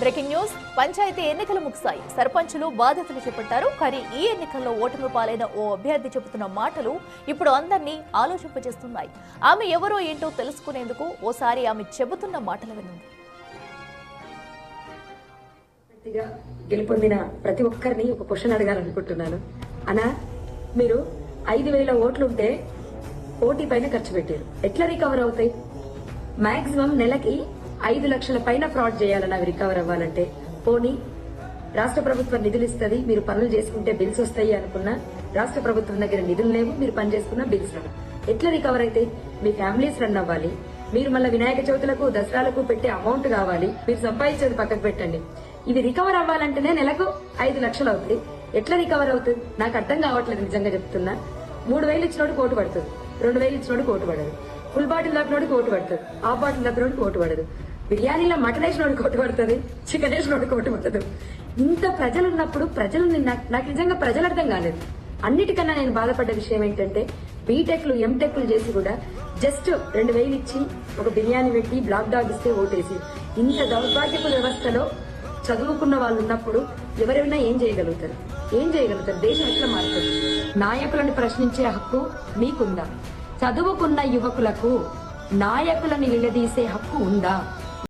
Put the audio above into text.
Breaking news. Panchayat ఎన్నికలు ముగిశాయి. సర్పంచులు బాధ్యతలు చేపట్టారు. కానీ ఈ ఎన్నికల్లో ఓటమి పాలైన ఓ అభ్యర్థి చెబుతున్న మాటలు ఇప్పుడు అందరినీ ఆలోచింపజేస్తున్నాయి. ఆమె ఎవరో ఏంటో తెలుసుకునేందుకు ఓసారి ఆమె చెబుతున్న మాటలు వినండి. గెలుపొందిన ప్రతి ఒక్కరిని ఒక క్వశ్చన్ అడగాలనుకుంటున్నాను. అనా, మీరు 5,000 ఓట్లుంటే కోటి పైన ఖర్చు పెట్టారు, ఎట్లా రికవర్ అవుతాయి? మాక్సిమం నెలకి 5 లక్షల పైన ఫ్రాడ్ చేయాలని అవి రికవర్ అవ్వాలంటే. పోనీ రాష్ట్ర ప్రభుత్వం నిధులు ఇస్తుంది, మీరు పనులు చేసుకుంటే బిల్స్ వస్తాయి అనుకున్నా రాష్ట్ర ప్రభుత్వం దగ్గర నిధులు లేవు, మీరు పని చేసుకున్న బిల్స్ రావు. ఎట్లా రికవర్ అయితే? మీ ఫ్యామిలీస్ రన్ అవ్వాలి, మీరు మళ్ళీ వినాయక చవితులకు దసరాలకు పెట్టే అమౌంట్ కావాలి, మీరు సంపాదించేది పక్కకు పెట్టండి. ఇవి రికవర్ అవ్వాలంటేనే నెలకు 5 లక్షలు అవుతుంది. ఎట్లా రికవర్ అవుతుంది? నాకు అర్థం కావట్లేదు, నిజంగా చెప్తున్నా. 3,000 ఇచ్చినోడు కోటు పడుతుంది, 2,000 ఇచ్చినోడు కోటు పడదు, ఫుల్ బాటిల్ దప్పినోడు కోటు పడుతుంది, హాఫ్ బాటిల్ దప్పినోడు కోటు పడదు, బిర్యానీలో మటన్ వేసినోడు కోటు పడుతుంది, చికెన్ వేసినోడు కోటు పడదు. ఇంత ప్రజలు ఉన్నప్పుడు ప్రజలు నాకు నిజంగా ప్రజలు అర్థం కాలేదు. అన్నిటికన్నా నేను బాధపడ్డ విషయం ఏంటంటే, బీటెక్లు ఎంటెక్లు చేసి కూడా జస్ట్ 2,000 ఇచ్చి ఒక బిర్యానీ పెట్టి బ్లాక్ డాగ్ ఇస్తే ఓటేసి, ఇంత దౌర్భాగ్యపు వ్యవస్థలో చదువుకున్న వాళ్ళు ఉన్నప్పుడు ఎవరైనా ఏం చేయగలుగుతారు? దేశం ఎట్లా మారుతుంది? నాయకులను ప్రశ్నించే హక్కు మీకుందా? చదువుకున్న యువకులకు నాయకులను నిలదీసే హక్కు ఉందా?